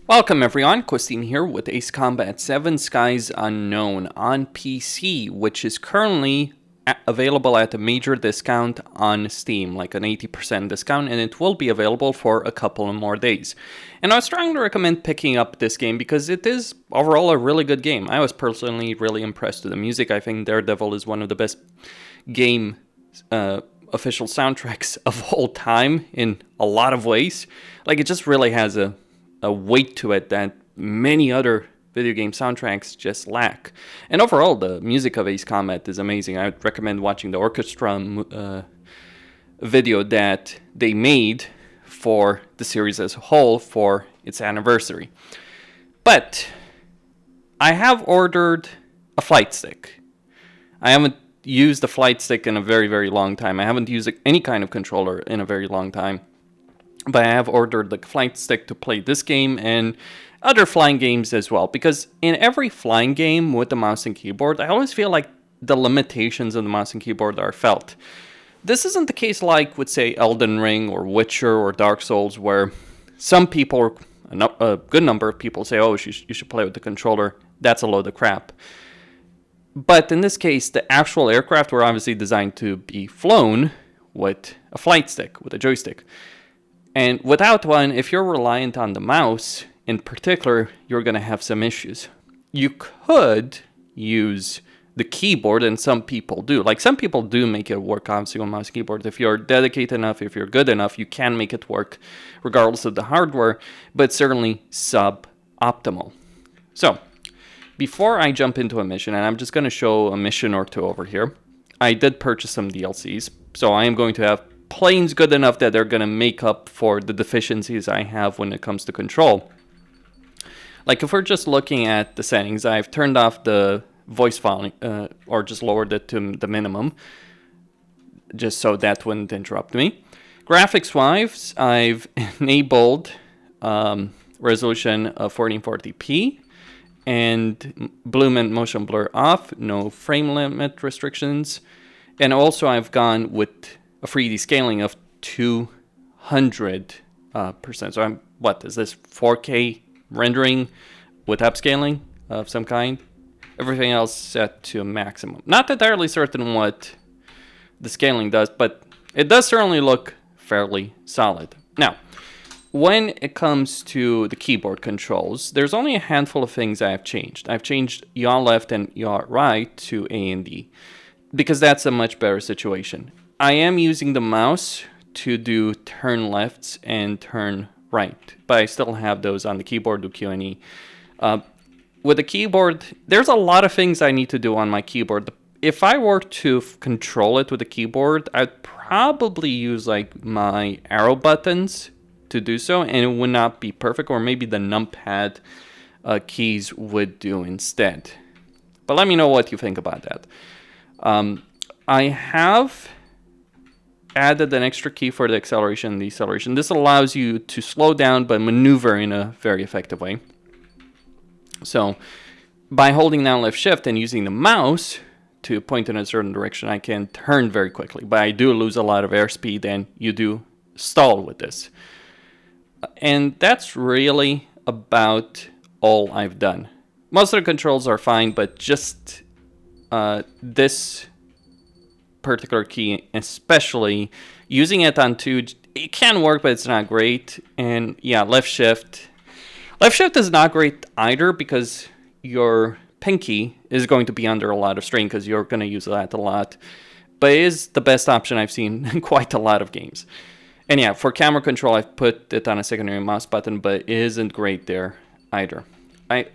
Welcome everyone, Christine here with Ace Combat 7 Skies Unknown on PC, which is currently available at a major discount on Steam, like an 80% discount, and it will be available for a couple of more days. And I was trying to recommend picking up this game because it is overall a really good game. I was personally really impressed with the music. I think Daredevil is one of the best game official soundtracks of all time in a lot of ways. Like, it just really has a weight to it that many other video game soundtracks just lack. And overall, the music of Ace Combat is amazing. I would recommend watching the orchestra video that they made for the series as a whole for its anniversary. But I have ordered a flight stick. I haven't used the flight stick in a very, very long time. I haven't used any kind of controller in a very long time. But I have ordered the flight stick to play this game and other flying games as well. Because in every flying game with the mouse and keyboard, I always feel like the limitations of the mouse and keyboard are felt. This isn't the case like with, say, Elden Ring or Witcher or Dark Souls, where some people, a good number of people say, oh, you should play with the controller. That's a load of crap. But in this case, the actual aircraft were obviously designed to be flown with a flight stick, with a joystick. And without one, if you're reliant on the mouse, in particular, you're going to have some issues. You could use the keyboard, and some people do. Like, some people do make it work, obviously, on mouse and keyboard. If you're dedicated enough, if you're good enough, you can make it work regardless of the hardware, but certainly suboptimal. So, before I jump into a mission, and I'm just going to show a mission or two over here, I did purchase some DLCs, so I am going to have planes good enough that they're going to make up for the deficiencies I have when it comes to control. Like, if we're just looking at the settings, I've turned off the voice volume, or just lowered it to the minimum, just so that wouldn't interrupt me. Graphics-wise, I've enabled resolution of 1440p, and bloom and motion blur off, no frame limit restrictions, and also I've gone with a 3D scaling of 200%. So I'm, what is this, 4K rendering with upscaling of some kind? Everything else set to a maximum. Not entirely certain what the scaling does, but it does certainly look fairly solid. Now, when it comes to the keyboard controls, there's only a handful of things I have changed. I've changed yaw left and yaw right to A and D, because that's a much better situation. I am using the mouse to do turn lefts and turn right, but I still have those on the keyboard, do Q and E. With the keyboard, there's a lot of things I need to do on my keyboard. If I were to control it with the keyboard, I'd probably use like my arrow buttons to do so, and it would not be perfect, or maybe the numpad keys would do instead. But let me know what you think about that. I have added an extra key for the acceleration and deceleration. This allows you to slow down but maneuver in a very effective way. So by holding down left shift and using the mouse to point in a certain direction, I can turn very quickly, but I do lose a lot of airspeed, and you do stall with this. And that's really about all I've done. Most of the controls are fine, but just this particular key, especially using it on 2, it can work, but it's not great. And yeah, left shift is not great either, because your pinky is going to be under a lot of strain because you're going to use that a lot, but it is the best option I've seen in quite a lot of games. And yeah, for camera control, I've put it on a secondary mouse button, but it isn't great there either.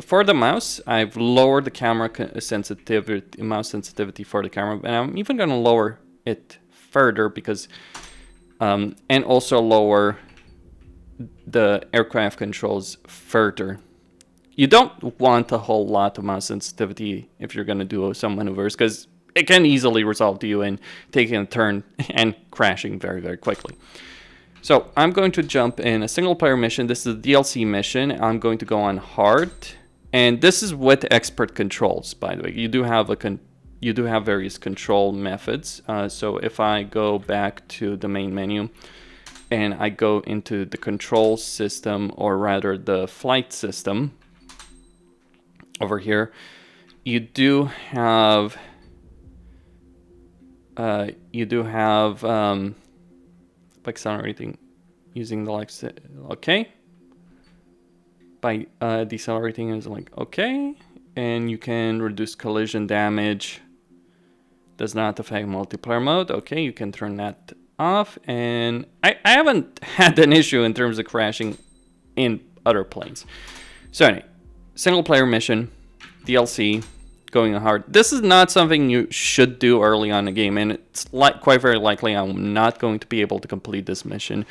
For the mouse, I've lowered the camera sensitivity, mouse sensitivity for the camera, and I'm even going to lower it further because, and also lower the aircraft controls further. You don't want a whole lot of mouse sensitivity if you're going to do some maneuvers, because it can easily result to you in taking a turn and crashing very, very quickly. So I'm going to jump in a single player mission. This is a DLC mission. I'm going to go on hard, and this is with expert controls, by the way. You do have various control methods. So if I go back to the main menu, and I go into the control system, or rather the flight system over here, you do have accelerating using the okay. By decelerating is like okay, and you can reduce collision damage. Does not affect multiplayer mode. Okay, you can turn that off, and I haven't had an issue in terms of crashing in other planes. So anyway, single player mission, DLC, going hard. This is not something you should do early on in the game, and it's quite very likely I'm not going to be able to complete this mission,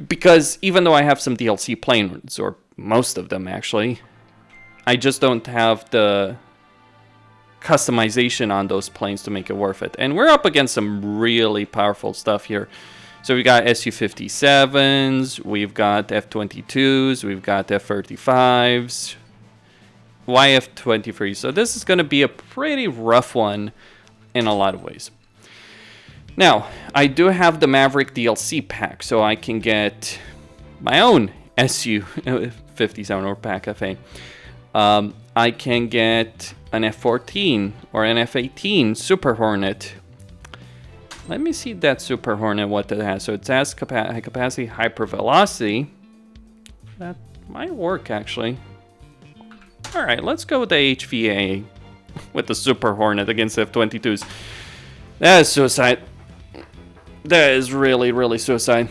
because even though I have some DLC planes, or most of them actually, I just don't have the customization on those planes to make it worth it. And we're up against some really powerful stuff here. So we got Su-57s, we've got F-22s, we've got F-35s, YF-23. So this is going to be a pretty rough one in a lot of ways. Now, I do have the Maverick DLC pack, so I can get my own Su-57 or pack FA. I can get an F-14 or an F-18 Super Hornet. Let me see that Super Hornet, what it has. So it has high capacity, hypervelocity. That might work, actually. All right, let's go with the HVA with the Super Hornet against F-22s. That is suicide. That is really, really suicide.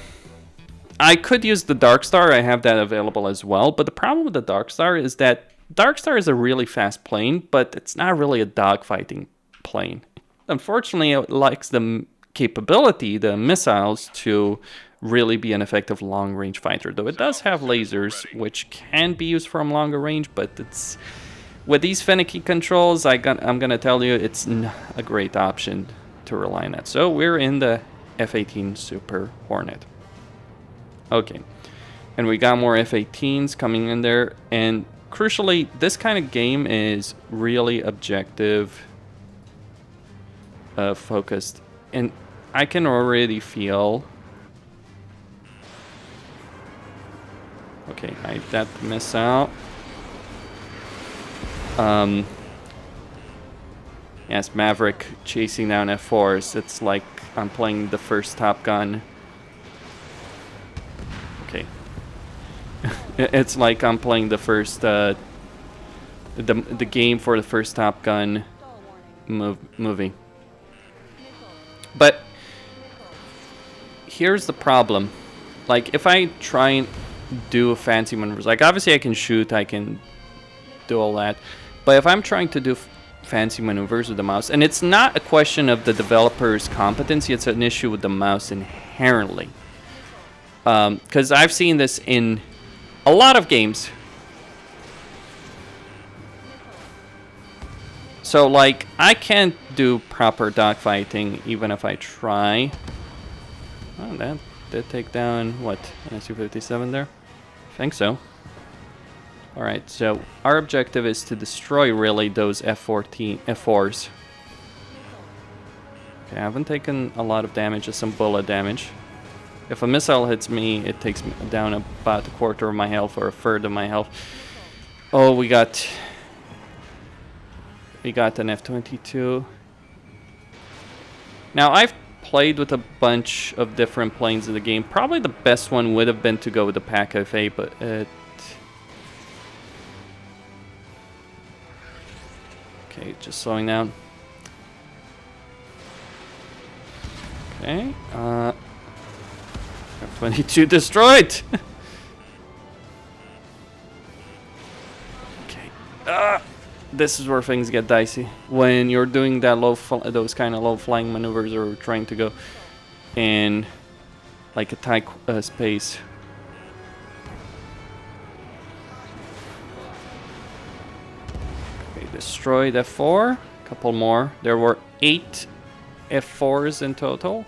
I could use the Dark Star. I have that available as well. But the problem with the Dark Star is that Dark Star is a really fast plane, but it's not really a dogfighting plane. Unfortunately, it lacks the capability, the missiles, to really be an effective long-range fighter. Though it does have lasers, which can be used from longer range, but it's with these finicky controls, I'm gonna tell you, it's not a great option to rely on that. So we're in the F-18 Super Hornet. Okay, and we got more F-18s coming in there, and crucially, this kind of game is really objective focused, and I can already feel. Okay, that missile. Yes, Maverick chasing down F-4s. It's like I'm playing the first Top Gun. Okay. It's like I'm playing the first the game for the first Top Gun movie. But here's the problem. Like, if I try and do fancy maneuvers, like obviously I can shoot, I can do all that, but if I'm trying to do fancy maneuvers with the mouse, and it's not a question of the developer's competency, it's an issue with the mouse inherently. Because I've seen this in a lot of games. So, like, I can't do proper dogfighting even if I try. Oh, that did take down, what, an Su-57 there? I think so. Alright, so our objective is to destroy, really, those F-4s. Okay, I haven't taken a lot of damage, just some bullet damage. If a missile hits me, it takes me down about a quarter of my health or a third of my health. Oh, we got an F-22. Now, I've played with a bunch of different planes in the game. Probably the best one would have been to go with the Pac FA, but okay, just slowing down. Okay, F-22 destroyed! Okay, this is where things get dicey. When you're doing that those kind of low flying maneuvers, or trying to go in like a tight space. Okay, destroyed F4. Couple more. There were 8 F4s in total.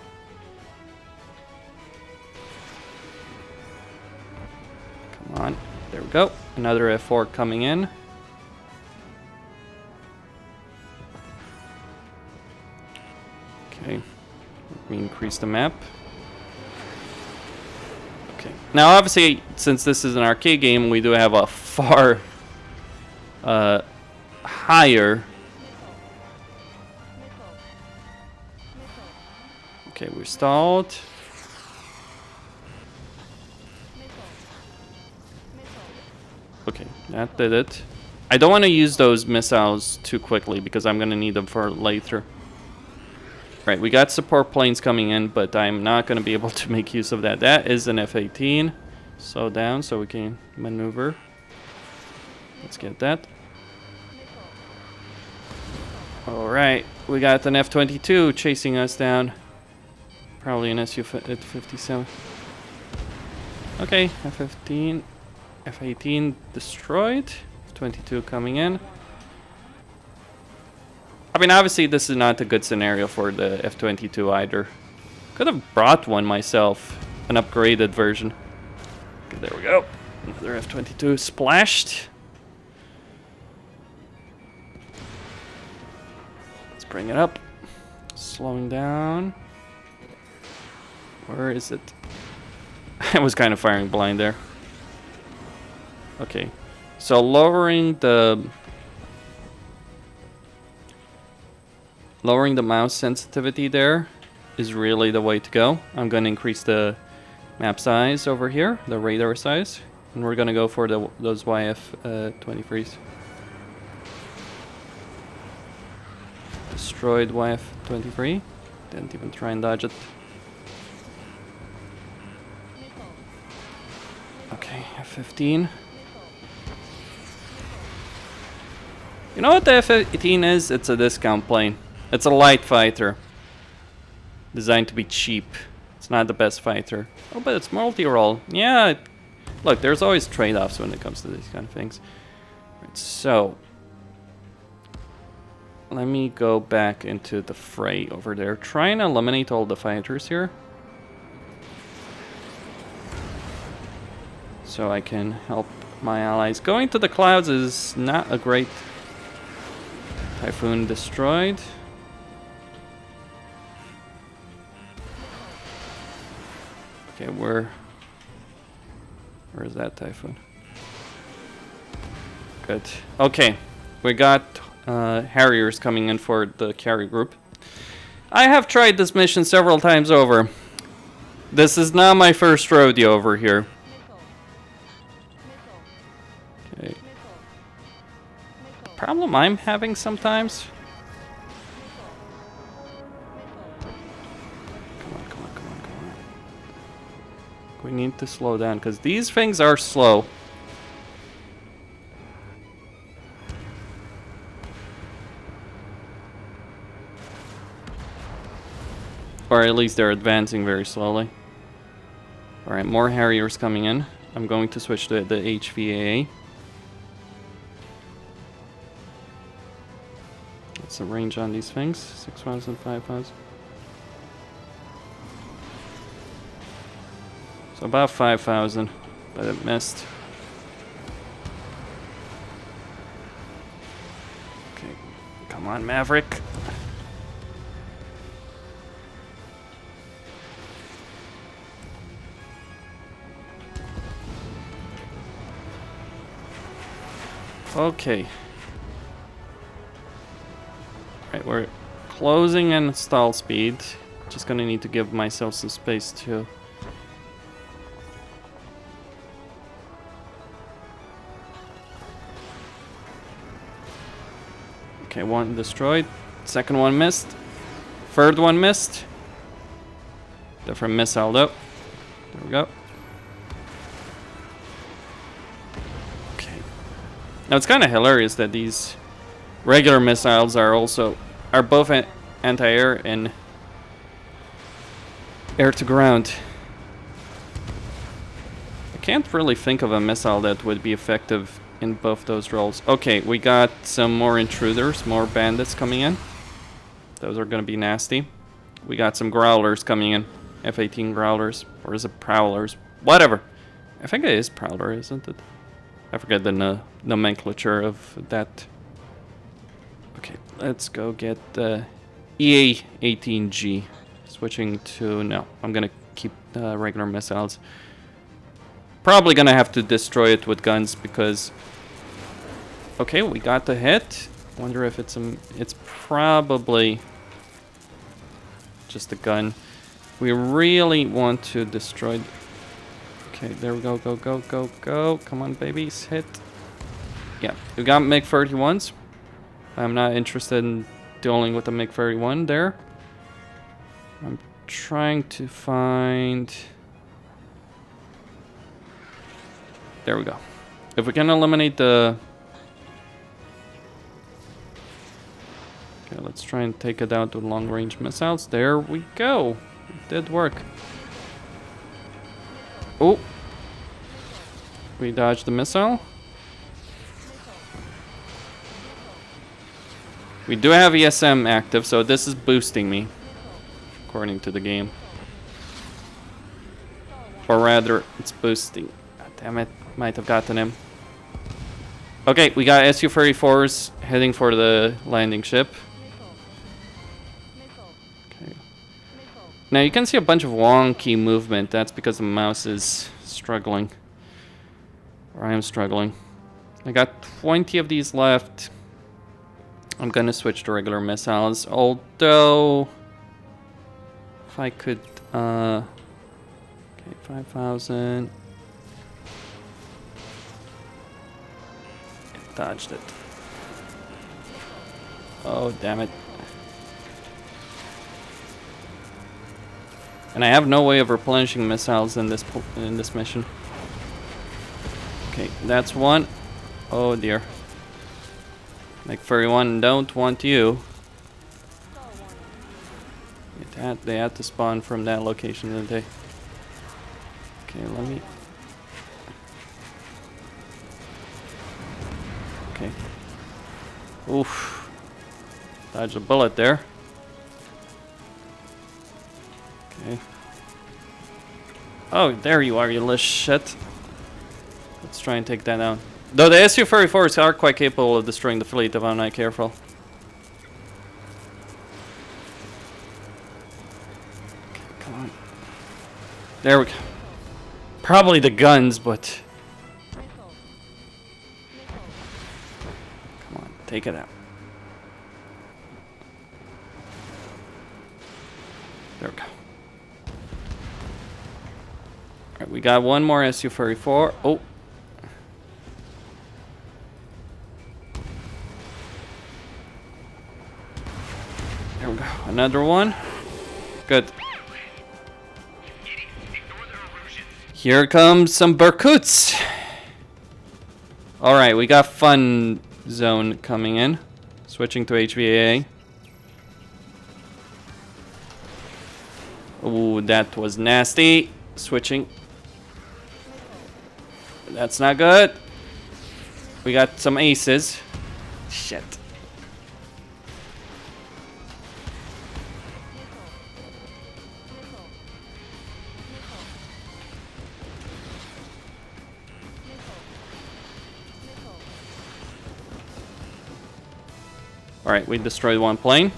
Come on. There we go. Another F4 coming in. Okay. We increase the map. Okay. Now, obviously, since this is an arcade game, we do have a far higher. Okay, we're stalled. Okay, that did it. I don't want to use those missiles too quickly because I'm going to need them for later. Right, we got support planes coming in, but I'm not going to be able to make use of that. That is an F-18. Slow down so we can maneuver. Let's get that. Alright, we got an F-22 chasing us down. Probably an Su-57. Okay, F-15. F-18 destroyed. F-22 coming in. I mean, obviously this is not a good scenario for the F-22 either. Could have brought one myself. An upgraded version. Okay, there we go. Another F-22 splashed. Let's bring it up. Slowing down. Where is it? I was kind of firing blind there. Okay. So lowering the mouse sensitivity there is really the way to go. I'm going to increase the map size over here, the radar size, and we're going to go for those YF-23s. Destroyed YF-23. Didn't even try and dodge it. Okay, F-15. You know what the F-18 is? It's a discount plane. It's a light fighter. Designed to be cheap. It's not the best fighter. Oh, but it's multi-role. Yeah, look, there's always trade-offs when it comes to these kind of things. Right, so, let me go back into the fray over there. Try and eliminate all the fighters here. So I can help my allies. Going to the clouds is not a great... Typhoon destroyed. Okay, where is that Typhoon? Good. Okay, we got Harriers coming in for the carry group. I have tried this mission several times over. This is not my first rodeo over here. Okay. The problem I'm having sometimes... Come on. We need to slow down, because these things are slow. Or at least they're advancing very slowly. Alright, more Harriers coming in. I'm going to switch to the HVAA. What's the range on these things? 6,000, 5,000. So about 5,000, but it missed. Okay, come on, Maverick. Okay. Right, we're closing in stall speed. Just gonna need to give myself some space too. Okay, one destroyed. Second one missed. Third one missed. Different missile though. There we go. Okay. Now it's kind of hilarious that these regular missiles are both anti-air and air-to-ground. I can't really think of a missile that would be effective in both those roles. Okay, we got some more intruders, more bandits coming in. Those are gonna be nasty. We got some growlers coming in. F-18 growlers, or is it prowlers? Whatever. I think it is prowler, isn't it? I forget the nomenclature of that. Okay, let's go get the EA-18G. Switching to... no, I'm gonna keep regular missiles. Probably gonna have to destroy it with guns because... Okay, we got the hit. Wonder if it's a... It's probably just a gun. We really want to destroy... Okay, there we go, go, go, go, go. Come on, babies, hit. Yeah, we got MiG-31s. I'm not interested in dealing with the MiG-31 there. I'm trying to find... There we go. If we can eliminate the... Okay, let's try and take it out with long-range missiles. There we go. It did work. Oh. We dodged the missile. We do have ESM active, so this is boosting me, according to the game. Or rather, it's boosting. God damn it. Might have gotten him. Okay, we got Su-34s heading for the landing ship. Okay. Now you can see a bunch of wonky movement. That's because the mouse is struggling. Or I am struggling. I got 20 of these left. I'm gonna switch to regular missiles. Although, if I could, okay, 5,000. Dodged it. Oh, damn it. And I have no way of replenishing missiles in this mission. Okay, that's one. Oh dear. MiG-31 don't want you. They had to spawn from that location, didn't they? Okay, let me... Okay. Oof. Dodged a bullet there. Okay. Oh, there you are, you little shit. Let's try and take that down. Though the Su-34s are quite capable of destroying the fleet if I'm not careful. Okay, come on. There we go. Probably the guns, but... Come on, take it out. There we go. Alright, we got one more Su-34. Oh. There we go. Another one. Good. Here comes some Berkuts. Alright, we got Fun Zone coming in. Switching to HVAA. Ooh, that was nasty. Switching. That's not good. We got some aces. Shit. Alright, we destroyed one plane.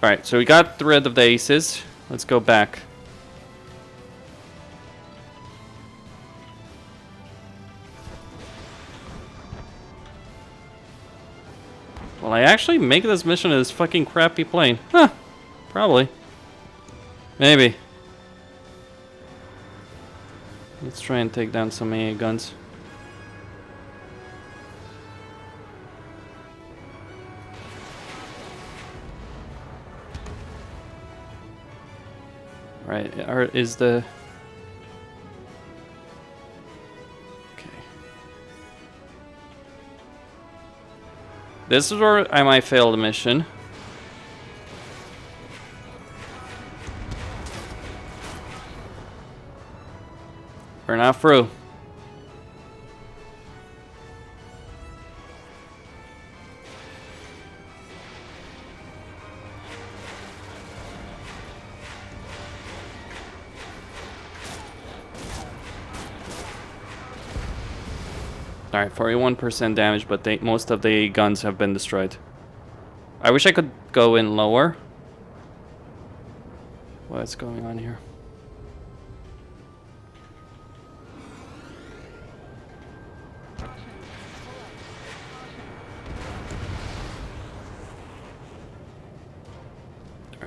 Alright, so we got rid of the aces. Let's go back. Will I actually make this mission in this fucking crappy plane? Huh. Probably. Maybe. Let's try and take down some AA guns. Right, is the... Okay. This is where I might fail the mission. We're not through. Alright, 41% damage, but most of the guns have been destroyed. I wish I could go in lower. What's going on here?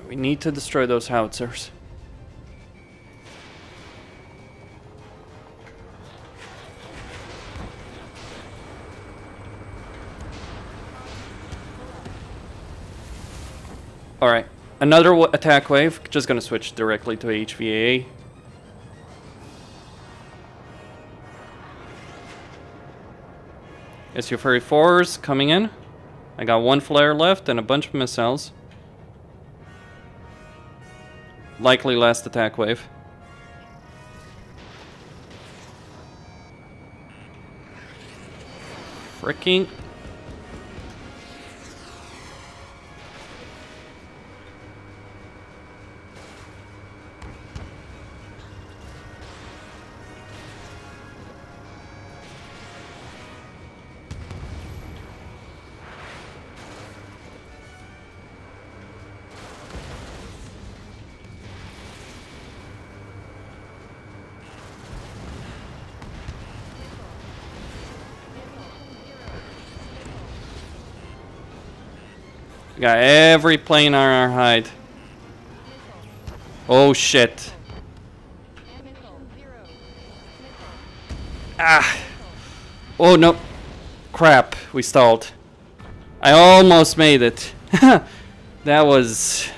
Alright, we need to destroy those howitzers. Alright, another attack wave. Just gonna switch directly to HVAA. Su-34s coming in. I got one flare left and a bunch of missiles. Likely last attack wave. Freaking. Got every plane on our hide. Oh shit. Ah. Oh no. Crap. We stalled. I almost made it. That was...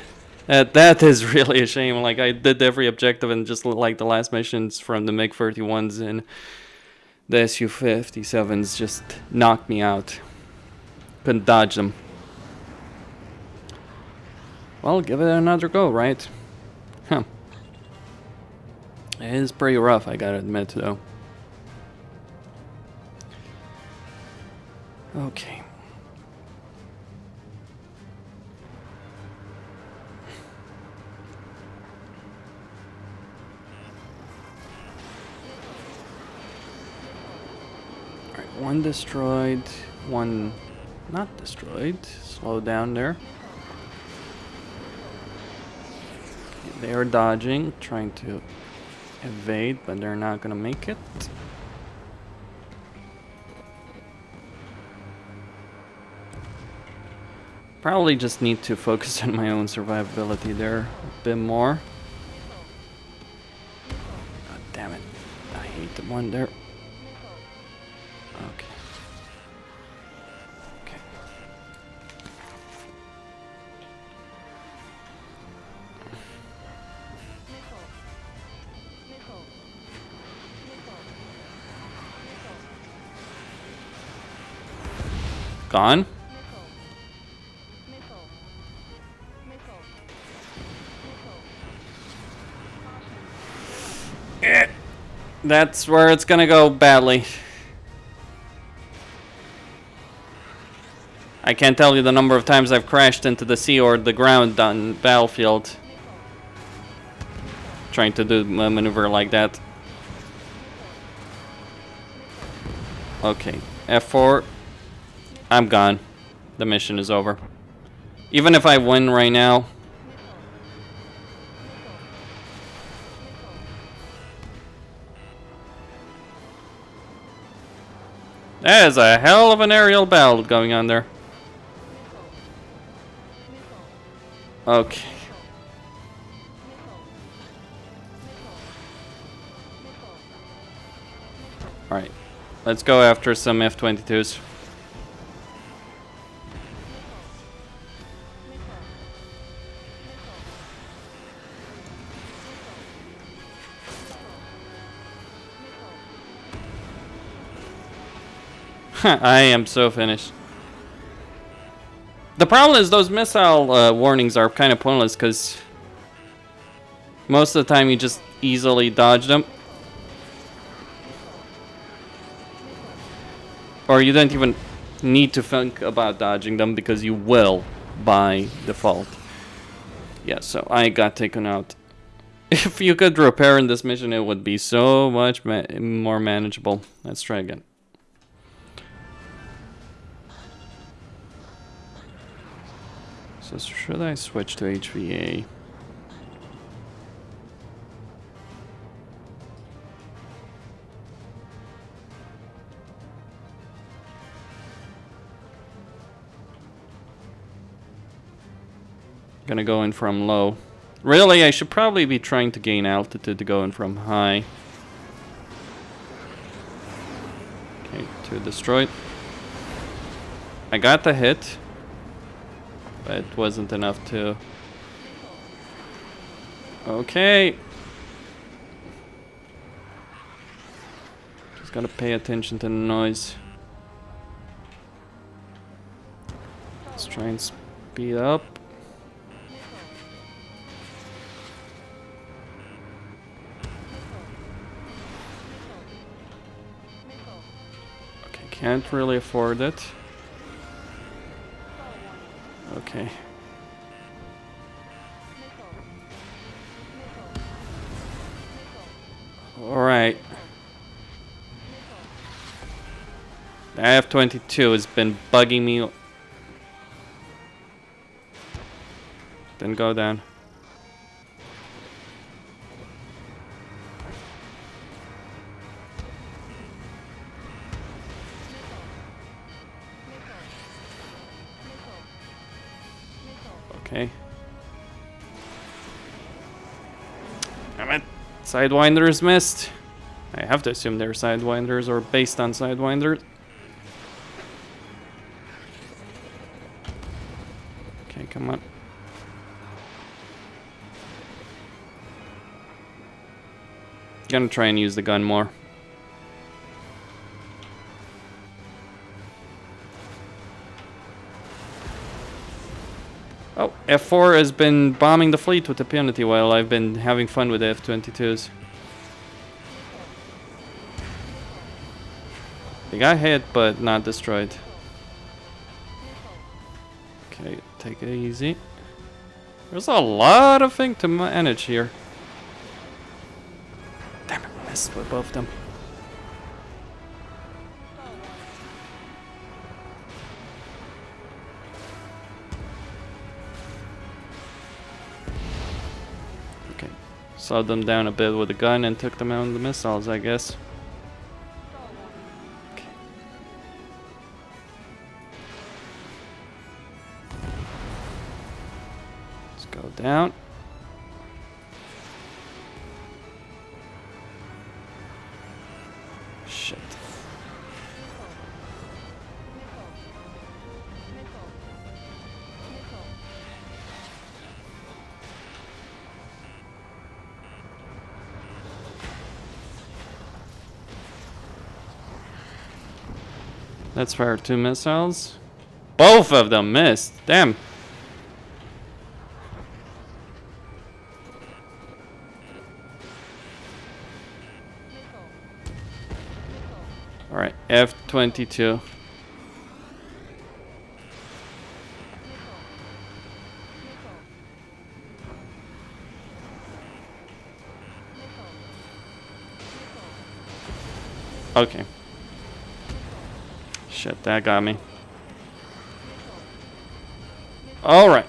That is really a shame. Like, I did every objective and just like the last missions from the MiG-31s and the Su-57s just knocked me out. Couldn't dodge them. Well, give it another go, right? Huh. It is pretty rough, I gotta admit, though. Okay. Alright, one destroyed, one not destroyed. Slow down there. They are dodging, trying to evade, but they're not gonna make it. Probably just need to focus on my own survivability there a bit more. God damn it. I hate the one there. Okay. Okay. Gone. That's where it's gonna go badly. I can't tell you the number of times I've crashed into the sea or the ground on battlefield trying to do a maneuver like that. Okay, F4. I'm gone. The mission is over. Even if I win right now. That is a hell of an aerial battle going on there. Okay. Alright. Let's go after some F-22s. I am so finished. The problem is those missile warnings are kind of pointless because most of the time you just easily dodge them. Or you don't even need to think about dodging them because you will by default. Yeah, so I got taken out. If you could repair in this mission, it would be so much more manageable. Let's try again. So should I switch to HVA? Gonna go in from low. Really, I should probably be trying to gain altitude to go in from high. Okay, 2 destroyed. I got the hit, but it wasn't enough to... Okay. Just gotta pay attention to the noise. Let's try and speed up. Okay, can't really afford it. Okay. Alright. The F-22 has been bugging me. Then go down. Okay. Damn it. Sidewinders missed. I have to assume they're Sidewinders or based on Sidewinders. Okay, come on. Gonna try and use the gun more. Oh, F4 has been bombing the fleet with impunity while I've been having fun with the F-22s. They got hit, but not destroyed. Okay, take it easy. There's a lot of things to manage here. Damn it, missed with both of them. Okay, slowed them down a bit with a gun and took them out with the missiles, I guess. Okay. Let's go down. Shit. Let's fire 2 missiles. Both of them missed. Damn. Alright, F-22. Okay. Shit, that got me. Alright.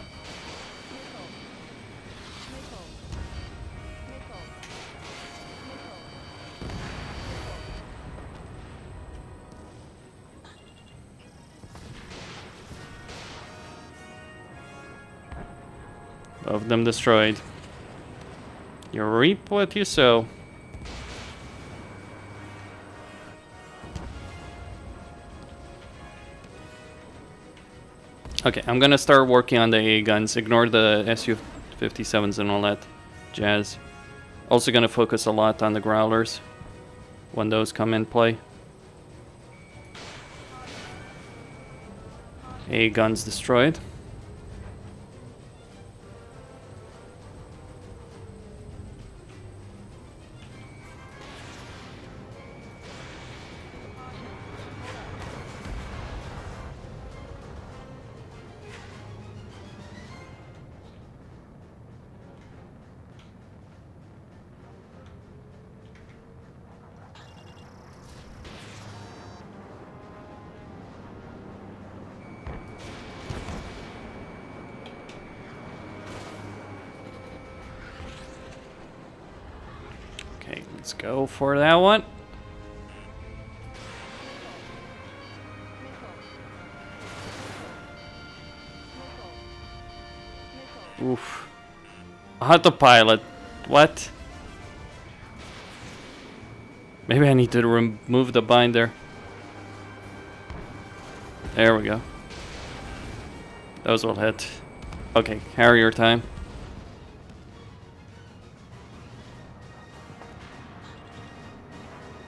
Both of them destroyed. You reap what you sow. Okay, I'm gonna start working on the AA guns. Ignore the Su-57s and all that jazz. Also gonna focus a lot on the growlers when those come in play. AA guns destroyed. Okay, let's go for that one. Oof. Autopilot. What? Maybe I need to remove the binder. There we go. Those will hit. Okay, Harrier time.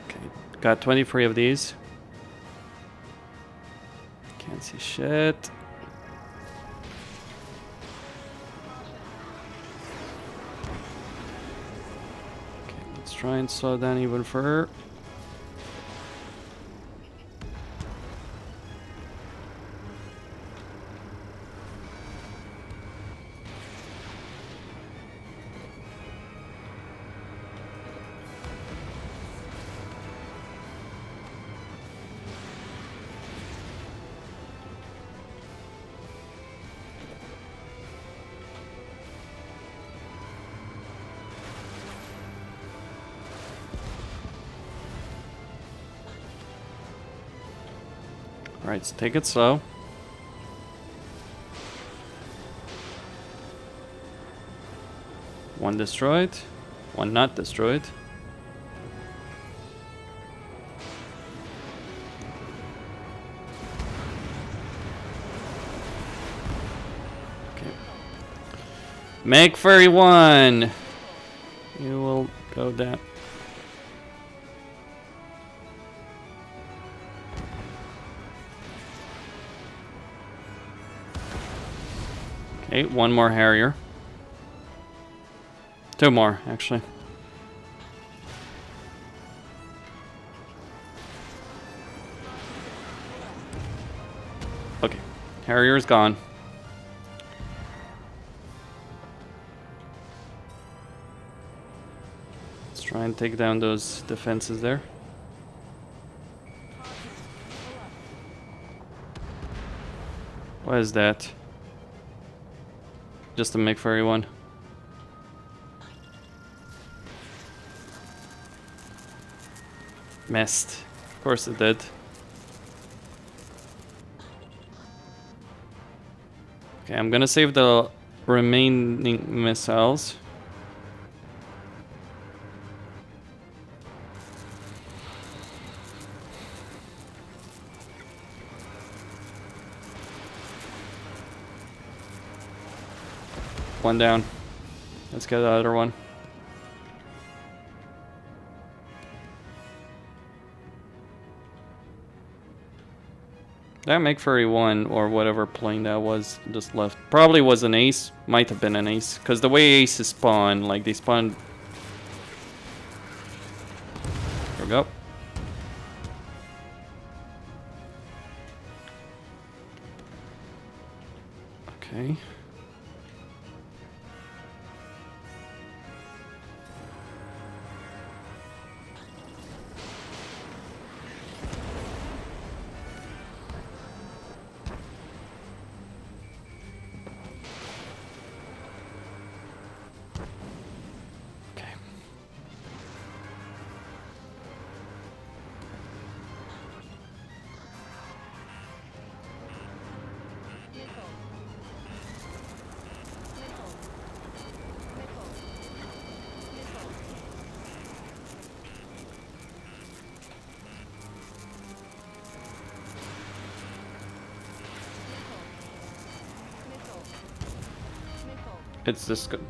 Okay, got 23 of these. Can't see shit. Let's try and slow down even further. Alright, so take it slow. One destroyed, one not destroyed. Okay. Make furry one! You will go down. Okay, one more Harrier. Two more, actually. Okay, Harrier's gone. Let's try and take down those defenses there. What is that? Just a McFurry one. Missed. Of course it did. Okay, I'm gonna save the remaining missiles. One down. Let's get the other one. That McFurry one, or whatever plane that was, just left. Probably was an ace. Might have been an ace. Because the way aces spawn, like they spawn... There we go. Okay.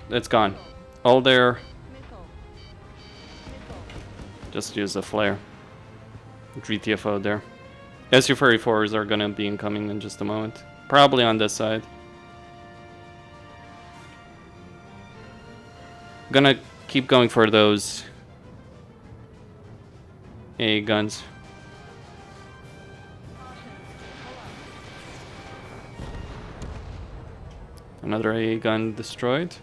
It's gone. All there. Just use the flare. GTFO there. SU Furry 4s are gonna be incoming in just a moment. Probably on this side. Gonna keep going for those AA guns. Another AA gun destroyed.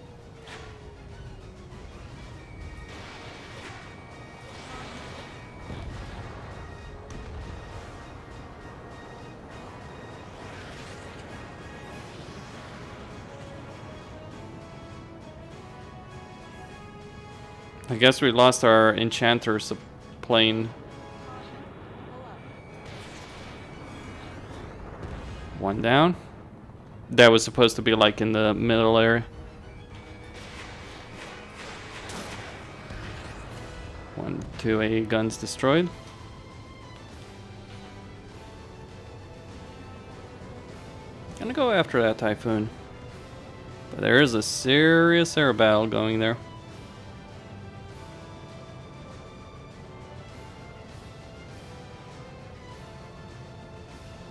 I guess we lost our enchanter's plane. One down. That was supposed to be like in the middle area. 1, 2 A guns destroyed. Gonna go after that Typhoon. But there is a serious air battle going there.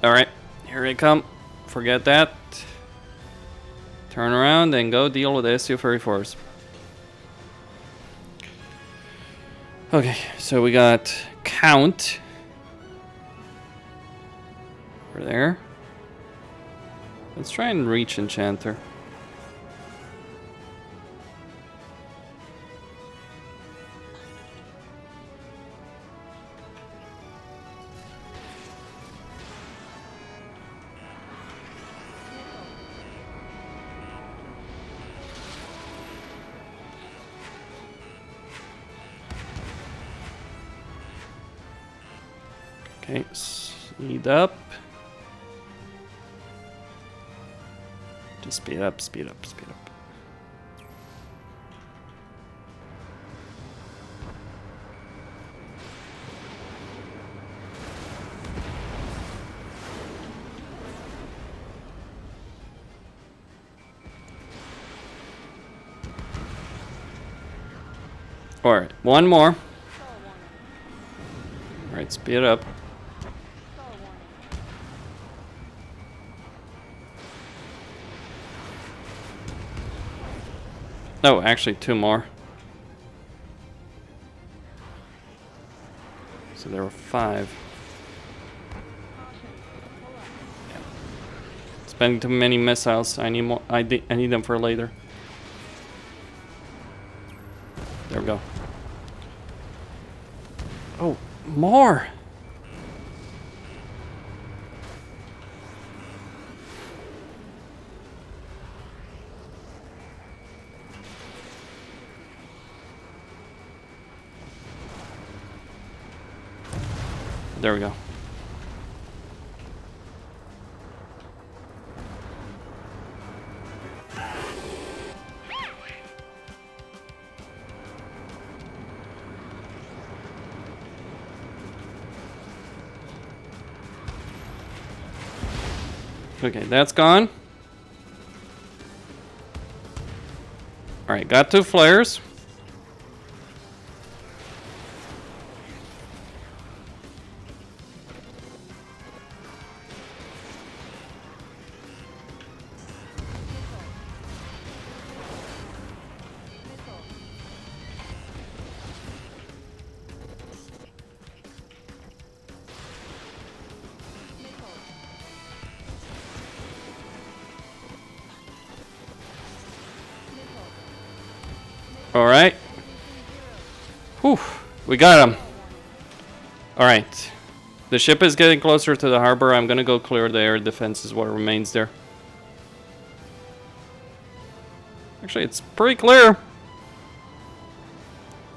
Alright, here they come. Forget that. Turn around and go deal with the Su-34s. Okay, so we got Count. Over there. Let's try and reach Enchanter. Okay, speed up. Just speed up, speed up, speed up. Alright, one more. Alright, speed up. No, actually two more. So there were 5. Yeah. Spending too many missiles. I need more. I need them for later. There we go. Oh, more. There we go. Okay, that's gone. Alright, got 2 flares. Alright. Whew. We got him. Alright. The ship is getting closer to the harbor. I'm gonna go clear the air defenses, what remains there. Actually, it's pretty clear.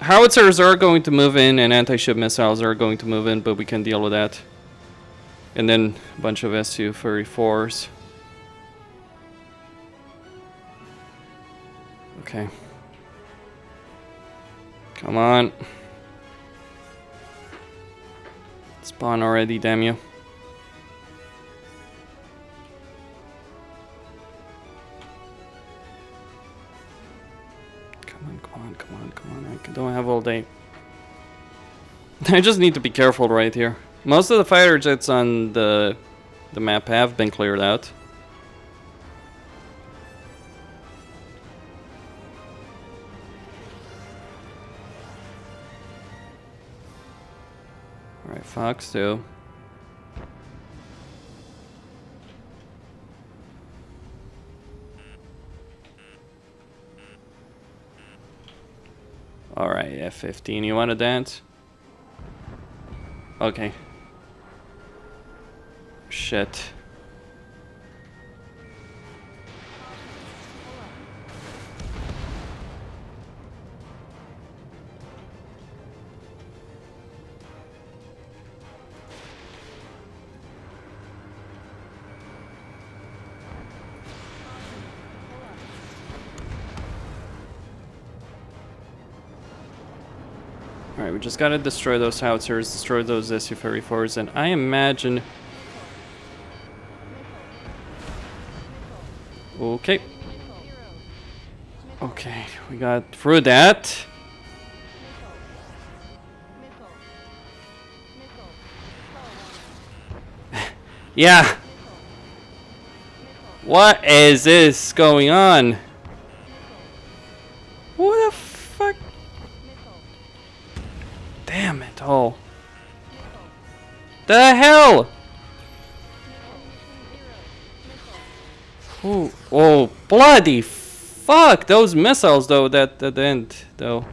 Howitzers are going to move in and anti-ship missiles are going to move in, but we can deal with that. And then a bunch of Su-34s. Okay. Come on. Spawn already, damn you. Come on, come on, come on, come on. I don't have all day. I just need to be careful right here. Most of the fighter jets on the map have been cleared out. Alright, Fox 2. Alright, F-15, you wanna dance? Okay. Shit. Alright, we just gotta destroy those howitzers, destroy those SU-34s, and I imagine... Okay. Okay, we got through that. Yeah. What is this going on? What the fuck? Damn it all. The hell? Ooh, oh, bloody fuck! Those missiles, though, at the end, though.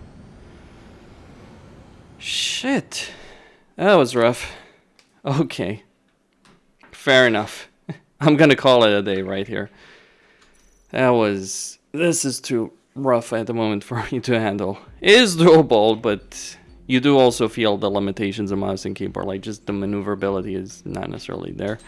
Shit. That was rough. Okay. Fair enough. I'm gonna call it a day right here. This is too rough at the moment for me to handle. It is doable, but you do also feel the limitations of mouse and keyboard. Like, just the maneuverability is not necessarily there.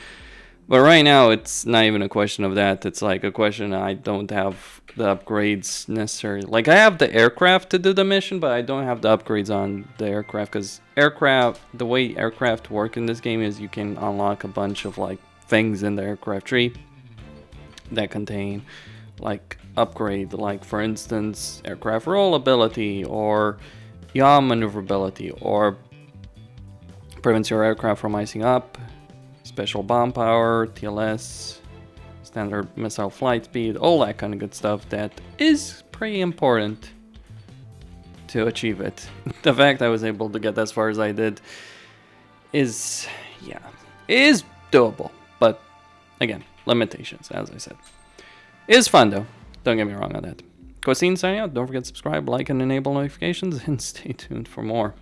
But right now, it's not even a question of that. It's like a question I don't have the upgrades necessary. Like, I have the aircraft to do the mission, but I don't have the upgrades on the aircraft. Because the way aircraft work in this game is you can unlock a bunch of, like, things in the aircraft tree that contain, like, upgrade. Like, for instance, aircraft roll ability, or yaw maneuverability, or prevents your aircraft from icing up. Special bomb power, TLS, standard missile flight speed, all that kind of good stuff that is pretty important to achieve it. The fact I was able to get as far as I did is doable. But again, limitations, as I said. It is fun though, don't get me wrong on that. Cosine signing out, don't forget to subscribe, like, and enable notifications, and stay tuned for more.